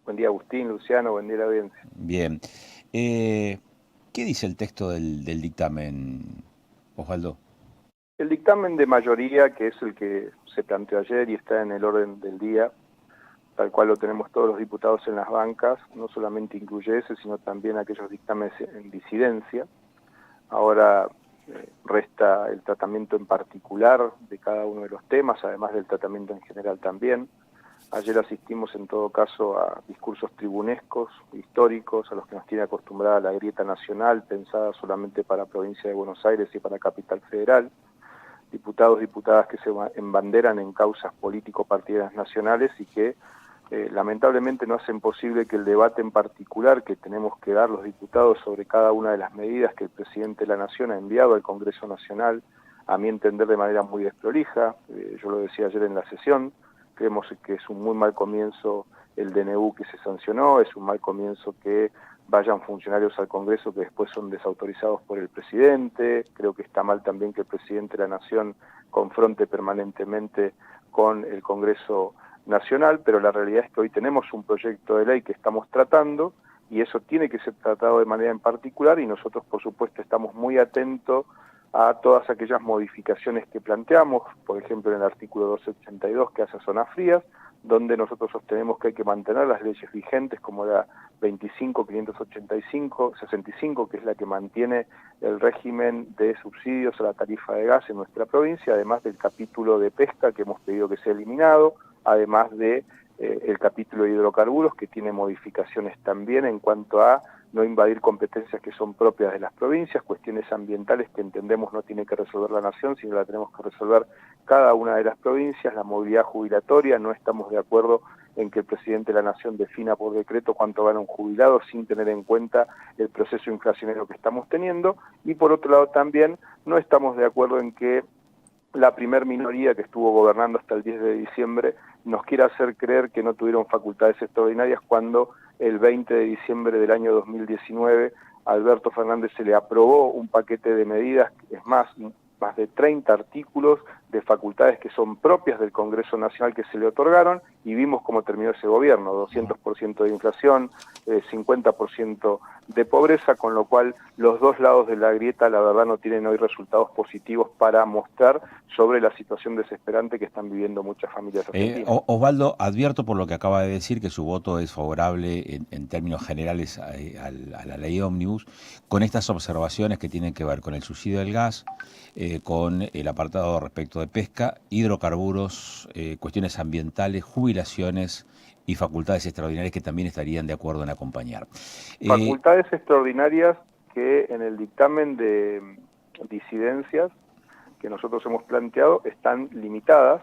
Buen día, Agustín, Luciano, buen día a la audiencia. Bien. ¿Qué dice el texto del dictamen, Osvaldo? El dictamen de mayoría, que es el que se planteó ayer y está en el orden del día, tal cual lo tenemos todos los diputados en las bancas, no solamente incluye ese, sino también aquellos dictámenes en disidencia. Ahora resta el tratamiento en particular de cada uno de los temas, además del tratamiento en general también. Ayer asistimos en todo caso a discursos tribunescos, históricos, a los que nos tiene acostumbrada la grieta nacional, pensada solamente para provincia de Buenos Aires y para Capital Federal, diputados, diputadas que se embanderan en causas político-partidarias nacionales y que lamentablemente no hacen posible que el debate en particular que tenemos que dar los diputados sobre cada una de las medidas que el presidente de la Nación ha enviado al Congreso Nacional, a mi entender de manera muy desprolija, yo lo decía ayer en la sesión, creemos que es un muy mal comienzo el DNU que se sancionó, es un mal comienzo que vayan funcionarios al Congreso que después son desautorizados por el presidente, creo que está mal también que el presidente de la Nación confronte permanentemente con el Congreso Nacional, pero la realidad es que hoy tenemos un proyecto de ley que estamos tratando y eso tiene que ser tratado de manera en particular y nosotros por supuesto estamos muy atentos a todas aquellas modificaciones que planteamos, por ejemplo en el artículo 282 que hace a zonas frías, donde nosotros sostenemos que hay que mantener las leyes vigentes como la 25.585-65, que es la que mantiene el régimen de subsidios a la tarifa de gas en nuestra provincia, además del capítulo de pesca que hemos pedido que sea eliminado, además de el capítulo de hidrocarburos que tiene modificaciones también en cuanto a no invadir competencias que son propias de las provincias, cuestiones ambientales que entendemos no tiene que resolver la Nación, sino la tenemos que resolver cada una de las provincias, la movilidad jubilatoria, no estamos de acuerdo en que el presidente de la Nación defina por decreto cuánto gana un jubilado sin tener en cuenta el proceso inflacionario que estamos teniendo, y por otro lado también no estamos de acuerdo en que la primer minoría que estuvo gobernando hasta el 10 de diciembre nos quiere hacer creer que no tuvieron facultades extraordinarias cuando el 20 de diciembre del año 2019 a Alberto Fernández se le aprobó un paquete de medidas, es más de 30 artículos de facultades que son propias del Congreso Nacional que se le otorgaron y vimos cómo terminó ese gobierno, 200% de inflación, 50% de pobreza, con lo cual los dos lados de la grieta la verdad no tienen hoy resultados positivos para mostrar sobre la situación desesperante que están viviendo muchas familias argentinas. Osvaldo, advierto por lo que acaba de decir que su voto es favorable en términos generales a la ley ómnibus, con estas observaciones que tienen que ver con el subsidio del gas, con el apartado respecto de pesca, hidrocarburos, cuestiones ambientales, jubilaciones y facultades extraordinarias que también estarían de acuerdo en acompañar. Facultades extraordinarias que en el dictamen de disidencias que nosotros hemos planteado están limitadas,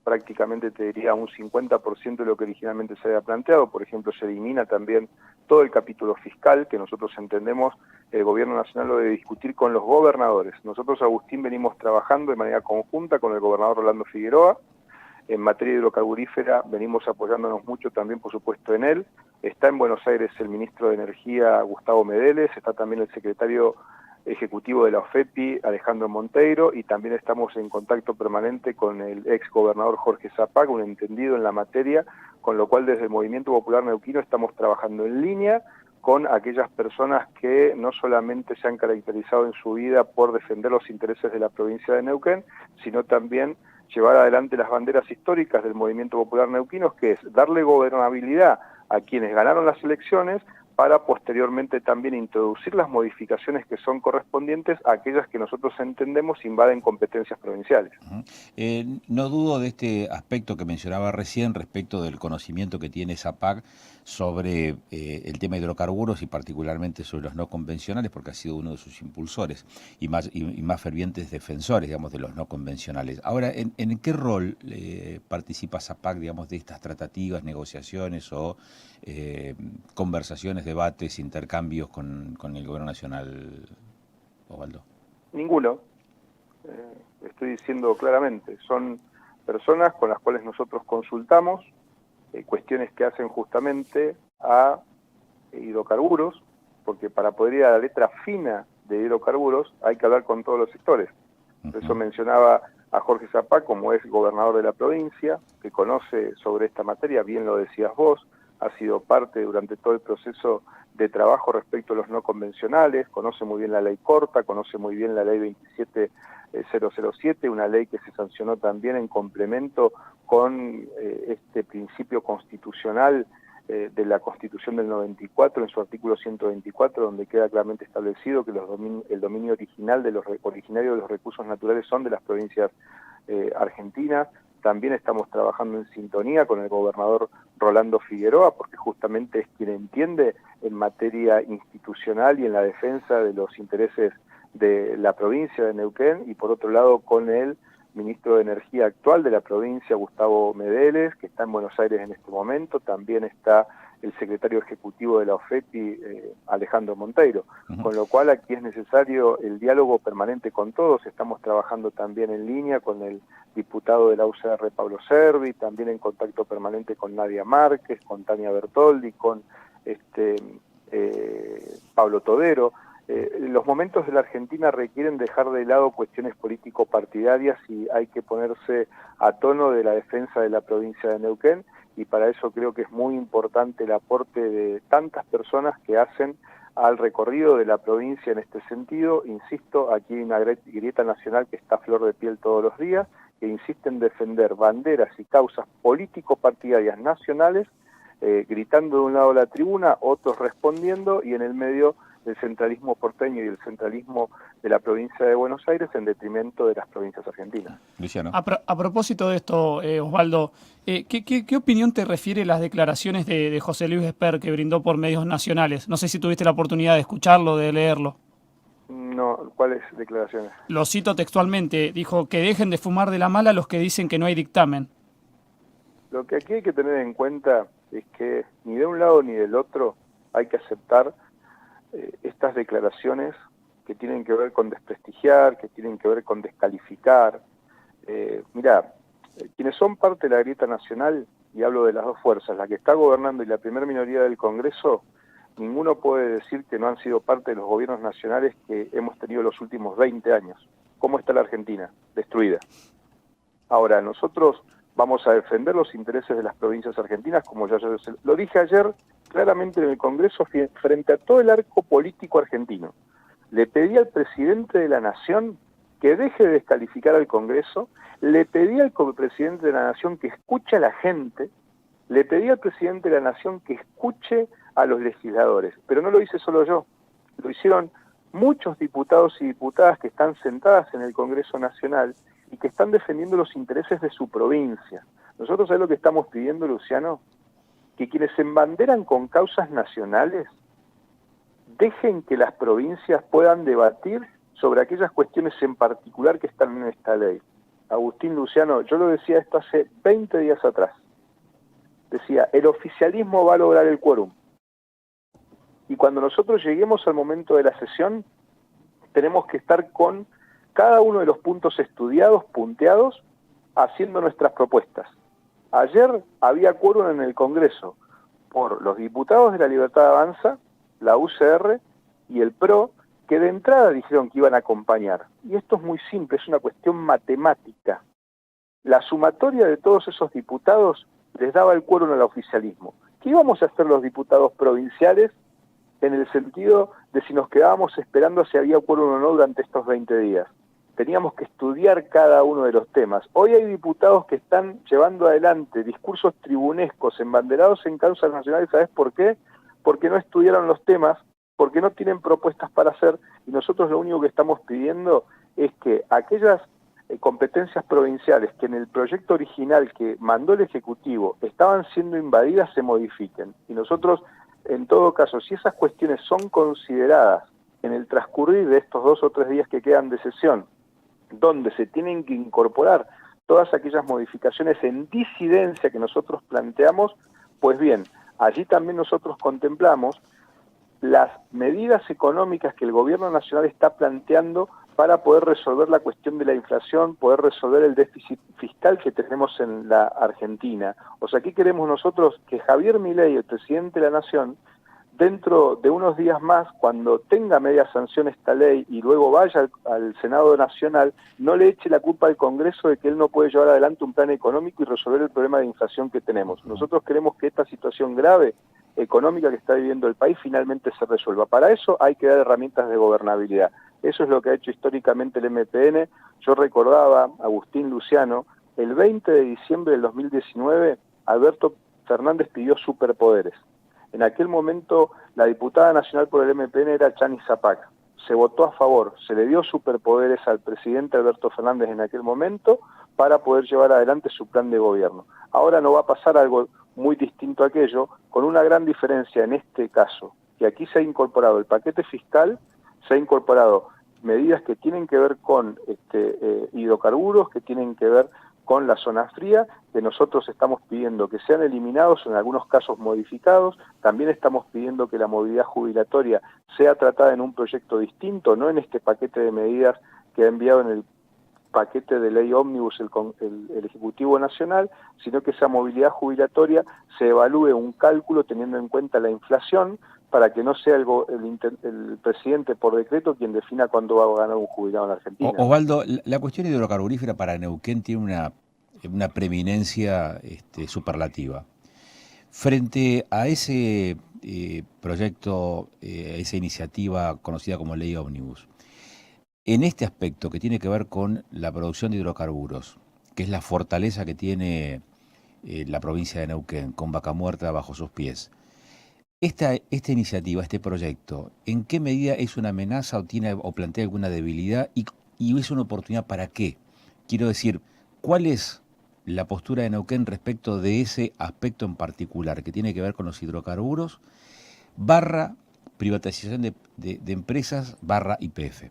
prácticamente te diría un 50% de lo que originalmente se había planteado. Por ejemplo, se elimina también todo el capítulo fiscal, que nosotros entendemos el gobierno nacional lo debe discutir con los gobernadores. Nosotros, Agustín, venimos trabajando de manera conjunta con el gobernador Rolando Figueroa. En materia hidrocarburífera venimos apoyándonos mucho también, por supuesto, en él. Está en Buenos Aires el ministro de Energía, Gustavo Medeles, está también el secretario ejecutivo de la OFEPI, Alejandro Monteiro, y también estamos en contacto permanente con el ex gobernador Jorge Zapac, un entendido en la materia, con lo cual desde el Movimiento Popular Neuquino estamos trabajando en línea con aquellas personas que no solamente se han caracterizado en su vida por defender los intereses de la provincia de Neuquén, sino también llevar adelante las banderas históricas del Movimiento Popular Neuquino, que es darle gobernabilidad a quienes ganaron las elecciones, para posteriormente también introducir las modificaciones que son correspondientes a aquellas que nosotros entendemos invaden competencias provinciales. No dudo de este aspecto que mencionaba recién respecto del conocimiento que tiene Zapac sobre el tema de hidrocarburos y particularmente sobre los no convencionales, porque ha sido uno de sus impulsores y más fervientes defensores, digamos, de los no convencionales. Ahora, ¿en qué rol participa Zapac, digamos, de estas tratativas, negociaciones o conversaciones, debates, intercambios con el gobierno nacional, Osvaldo? Ninguno. Estoy diciendo claramente, son personas con las cuales nosotros consultamos cuestiones que hacen justamente a hidrocarburos, porque para poder ir a la letra fina de hidrocarburos hay que hablar con todos los sectores. Por eso mencionaba a Jorge Zapac como es gobernador de la provincia, que conoce sobre esta materia, bien lo decías vos, ha sido parte durante todo el proceso de trabajo respecto a los no convencionales, conoce muy bien la ley corta, conoce muy bien la ley 27007, una ley que se sancionó también en complemento con este principio constitucional de la Constitución del 94, en su artículo 124, donde queda claramente establecido que el dominio originario de los recursos naturales son de las provincias argentinas. También estamos trabajando en sintonía con el gobernador Rolando Figueroa, porque justamente es quien entiende en materia institucional y en la defensa de los intereses de la provincia de Neuquén, y por otro lado con el ministro de Energía actual de la provincia, Gustavo Medeles, que está en Buenos Aires en este momento. También está el secretario ejecutivo de la OFEPI, Alejandro Monteiro, con lo cual aquí es necesario el diálogo permanente con todos. Estamos trabajando también en línea con el diputado de la UCR, Pablo Servi, también en contacto permanente con Nadia Márquez, con Tania Bertoldi, con Pablo Todero. Los momentos de la Argentina requieren dejar de lado cuestiones político-partidarias y hay que ponerse a tono de la defensa de la provincia de Neuquén, y para eso creo que es muy importante el aporte de tantas personas que hacen al recorrido de la provincia en este sentido. Insisto, aquí hay una grieta nacional que está a flor de piel todos los días, que insiste en defender banderas y causas político-partidarias nacionales, gritando de un lado la tribuna, otros respondiendo, y en el medio el centralismo porteño y el centralismo de la provincia de Buenos Aires en detrimento de las provincias argentinas. Luciano. A propósito de esto, Osvaldo, ¿qué opinión te refiere las declaraciones de José Luis Esper que brindó por medios nacionales? No sé si tuviste la oportunidad de escucharlo, de leerlo. No, ¿cuáles declaraciones? Lo cito textualmente, dijo que dejen de fumar de la mala los que dicen que no hay dictamen. Lo que aquí hay que tener en cuenta es que ni de un lado ni del otro hay que aceptar estas declaraciones que tienen que ver con desprestigiar, que tienen que ver con descalificar. Mirá, quienes son parte de la grieta nacional, y hablo de las dos fuerzas, la que está gobernando y la primera minoría del Congreso, ninguno puede decir que no han sido parte de los gobiernos nacionales que hemos tenido los últimos 20 años. ¿Cómo está la Argentina? Destruida. Ahora, nosotros vamos a defender los intereses de las provincias argentinas, como ya yo lo dije ayer claramente en el Congreso frente a todo el arco político argentino. Le pedí al presidente de la Nación que deje de descalificar al Congreso, le pedí al presidente de la Nación que escuche a la gente, le pedí al presidente de la Nación que escuche a los legisladores, pero no lo hice solo yo, lo hicieron muchos diputados y diputadas que están sentadas en el Congreso Nacional y que están defendiendo los intereses de su provincia. Nosotros, ¿sabés lo que estamos pidiendo, Luciano? Que quienes se embanderan con causas nacionales dejen que las provincias puedan debatir sobre aquellas cuestiones en particular que están en esta ley. Agustín, Luciano, yo lo decía esto hace 20 días atrás. Decía, el oficialismo va a lograr el quórum. Y cuando nosotros lleguemos al momento de la sesión, tenemos que estar con cada uno de los puntos estudiados, punteados, haciendo nuestras propuestas. Ayer había quórum en el Congreso por los diputados de la Libertad Avanza, la UCR y el PRO, que de entrada dijeron que iban a acompañar. Y esto es muy simple, es una cuestión matemática. La sumatoria de todos esos diputados les daba el quórum al oficialismo. ¿Qué íbamos a hacer los diputados provinciales en el sentido de si nos quedábamos esperando si había quórum o no durante estos 20 días? Teníamos que estudiar cada uno de los temas. Hoy hay diputados que están llevando adelante discursos tribunescos, embanderados en causas nacionales. ¿Sabes por qué? Porque no estudiaron los temas, porque no tienen propuestas para hacer, y nosotros lo único que estamos pidiendo es que aquellas competencias provinciales que en el proyecto original que mandó el Ejecutivo estaban siendo invadidas se modifiquen. Y nosotros, en todo caso, si esas cuestiones son consideradas en el transcurrir de estos 2 o 3 días que quedan de sesión, donde se tienen que incorporar todas aquellas modificaciones en disidencia que nosotros planteamos, pues bien, allí también nosotros contemplamos las medidas económicas que el gobierno nacional está planteando para poder resolver la cuestión de la inflación, poder resolver el déficit fiscal que tenemos en la Argentina. O sea, aquí queremos nosotros que Javier Milei, el presidente de la Nación, dentro de unos días más, cuando tenga media sanción esta ley y luego vaya al Senado Nacional, no le eche la culpa al Congreso de que él no puede llevar adelante un plan económico y resolver el problema de inflación que tenemos. Nosotros queremos que esta situación grave económica que está viviendo el país finalmente se resuelva. Para eso hay que dar herramientas de gobernabilidad. Eso es lo que ha hecho históricamente el MPN. Yo recordaba, Agustín Luciano, el 20 de diciembre del 2019, Alberto Fernández pidió superpoderes. En aquel momento, la diputada nacional por el MPN era Chani Zapac. Se votó a favor, se le dio superpoderes al presidente Alberto Fernández en aquel momento para poder llevar adelante su plan de gobierno. Ahora no va a pasar algo muy distinto a aquello, con una gran diferencia en este caso, que aquí se ha incorporado el paquete fiscal, se ha incorporado medidas que tienen que ver con hidrocarburos, que tienen que ver con la zona fría, que nosotros estamos pidiendo que sean eliminados, en algunos casos modificados. También estamos pidiendo que la movilidad jubilatoria sea tratada en un proyecto distinto, no en este paquete de medidas que ha enviado en el paquete de ley ómnibus el Ejecutivo Nacional, sino que esa movilidad jubilatoria se evalúe un cálculo teniendo en cuenta la inflación, para que no sea el presidente por decreto quien defina cuándo va a ganar un jubilado en Argentina. Osvaldo, la cuestión hidrocarburífera para Neuquén tiene una preeminencia superlativa. Frente a ese proyecto, esa iniciativa conocida como Ley Ómnibus, en este aspecto que tiene que ver con la producción de hidrocarburos, que es la fortaleza que tiene la provincia de Neuquén, con Vaca Muerta bajo sus pies, esta iniciativa, este proyecto, ¿en qué medida es una amenaza o plantea alguna debilidad y es una oportunidad para qué? Quiero decir, ¿cuál es la postura de Neuquén respecto de ese aspecto en particular que tiene que ver con los hidrocarburos / privatización de empresas / YPF?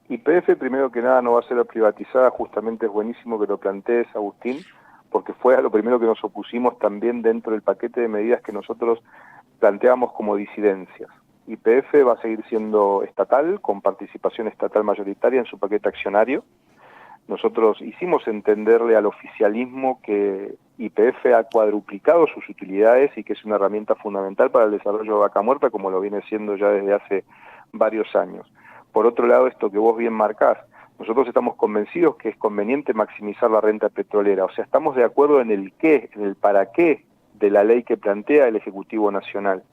YPF, primero que nada, no va a ser privatizada. Justamente es buenísimo que lo plantees, Agustín, porque fue a lo primero que nos opusimos también dentro del paquete de medidas que nosotros planteamos como disidencias. YPF va a seguir siendo estatal, con participación estatal mayoritaria en su paquete accionario. Nosotros hicimos entenderle al oficialismo que YPF ha cuadruplicado sus utilidades y que es una herramienta fundamental para el desarrollo de Vaca Muerta, como lo viene siendo ya desde hace varios años. Por otro lado, esto que vos bien marcás, nosotros estamos convencidos que es conveniente maximizar la renta petrolera. O sea, estamos de acuerdo en el qué, en el para qué de la ley que plantea el Ejecutivo Nacional,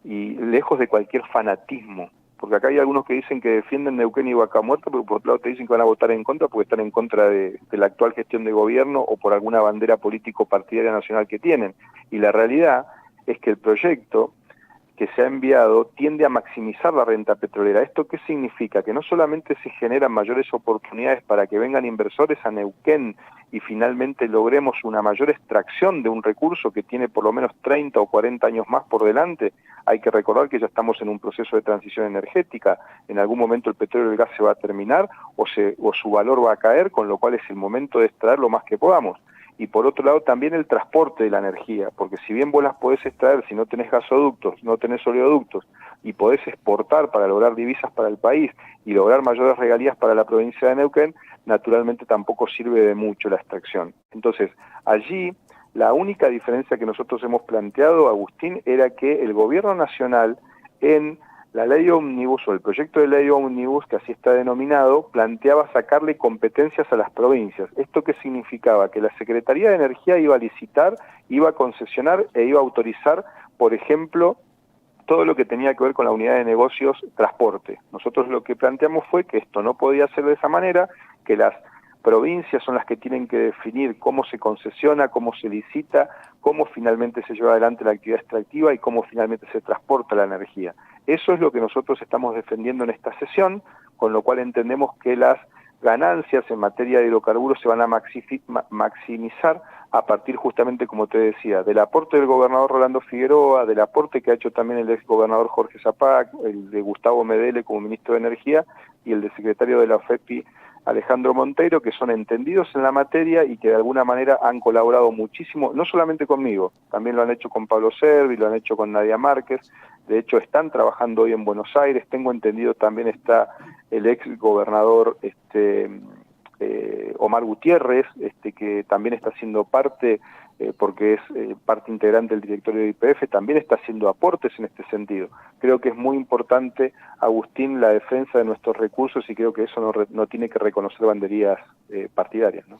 y lejos de cualquier fanatismo, porque acá hay algunos que dicen que defienden Neuquén y Vaca Muerta, pero por otro lado te dicen que van a votar en contra porque están en contra de la actual gestión de gobierno o por alguna bandera político-partidaria nacional que tienen. Y la realidad es que el proyecto que se ha enviado tiende a maximizar la renta petrolera. ¿Esto qué significa? Que no solamente se generan mayores oportunidades para que vengan inversores a Neuquén y finalmente logremos una mayor extracción de un recurso que tiene por lo menos 30 o 40 años más por delante. Hay que recordar que ya estamos en un proceso de transición energética. En algún momento el petróleo y el gas se va a terminar o su valor va a caer, con lo cual es el momento de extraer lo más que podamos. Y por otro lado también el transporte de la energía, porque si bien vos las podés extraer, si no tenés gasoductos, no tenés oleoductos, y podés exportar para lograr divisas para el país y lograr mayores regalías para la provincia de Neuquén, naturalmente tampoco sirve de mucho la extracción. Entonces, allí la única diferencia que nosotros hemos planteado, Agustín, era que el gobierno nacional en la ley ómnibus o el proyecto de ley ómnibus, que así está denominado, planteaba sacarle competencias a las provincias. ¿Esto qué significaba? Que la Secretaría de Energía iba a licitar, iba a concesionar e iba a autorizar, por ejemplo, todo lo que tenía que ver con la unidad de negocios transporte. Nosotros lo que planteamos fue que esto no podía ser de esa manera, que las provincias son las que tienen que definir cómo se concesiona, cómo se licita, cómo finalmente se lleva adelante la actividad extractiva y cómo finalmente se transporta la energía. Eso es lo que nosotros estamos defendiendo en esta sesión, con lo cual entendemos que las ganancias en materia de hidrocarburos se van a maximizar a partir justamente, como te decía, del aporte del gobernador Rolando Figueroa, del aporte que ha hecho también el exgobernador Jorge Zapac, el de Gustavo Medele como ministro de Energía y el de secretario de la OFEPI Alejandro Monteiro, que son entendidos en la materia y que de alguna manera han colaborado muchísimo, no solamente conmigo, también lo han hecho con Pablo Servi, lo han hecho con Nadia Márquez, de hecho están trabajando hoy en Buenos Aires, tengo entendido también está el ex gobernador Omar Gutiérrez, que también está siendo parte, porque es parte integrante del directorio de YPF, también está haciendo aportes en este sentido. Creo que es muy importante, Agustín, la defensa de nuestros recursos, y creo que eso no tiene que reconocer banderías partidarias, ¿no?